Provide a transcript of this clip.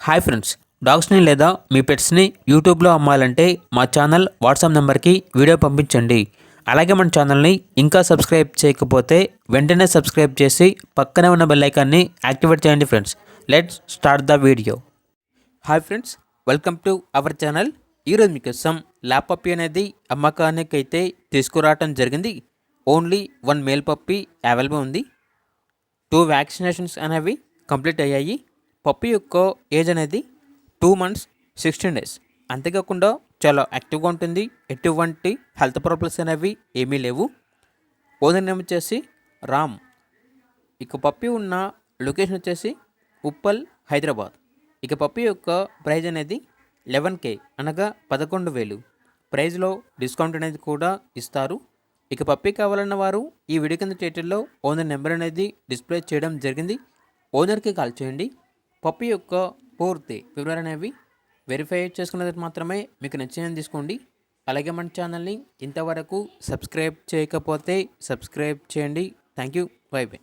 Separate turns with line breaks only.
Hi friends, డాగ్స్ని లేదా మీ పెట్స్ని యూట్యూబ్లో అమ్మాలంటే మా ఛానల్ వాట్సాప్ నెంబర్కి వీడియో పంపించండి. అలాగే మన ఛానల్ని ఇంకా సబ్స్క్రైబ్ చేయకపోతే వెంటనే సబ్స్క్రైబ్ చేసి పక్కనే ఉన్న బెల్ ఐకాన్ని యాక్టివేట్ చేయండి friends. Let's start the video. Hi friends, welcome to our channel. ఈరోజు మీకోసం ల్యాబ్ పప్పీ అనేది అమ్మకానికి అయితే తీసుకురావటం జరిగింది. ఓన్లీ 1 మేల్ పప్పీ అవైలబుల్ ఉంది. 2 వ్యాక్సినేషన్స్ అనేవి కంప్లీట్ అయ్యాయి. పప్పీ యొక్క ఏజ్ అనేది 2 months 16 days. అంతేకాకుండా చాలా యాక్టివ్గా ఉంటుంది. ఎటువంటి హెల్త్ ప్రాబ్లమ్స్ అనేవి ఏమీ లేవు. ఓనర్ నేమ్ వచ్చేసి రామ్. ఇక పప్పీ ఉన్న లొకేషన్ వచ్చేసి ఉప్పల్, హైదరాబాద్. ఇక పప్పీ యొక్క ప్రైజ్ అనేది 11K అనగా 11,000. ప్రైజ్లో డిస్కౌంట్ అనేది కూడా ఇస్తారు. ఇక పప్పీ కావాలన్న వారు ఈ వీడియో కింద టైటిల్లో ఓనర్ నెంబర్ అనేది డిస్ప్లే చేయడం జరిగింది. ఓనర్కి కాల్ చేయండి. పప్పీ యొక్క పూర్తి వివరాలు అనేవి వెరిఫై చేసుకున్నది మాత్రమే మీకు నచ్చినది తీసుకోండి. అలాగే మన ఛానల్ని ఇంతవరకు సబ్స్క్రైబ్ చేయకపోతే సబ్స్క్రైబ్ చేయండి. Thank you. By by.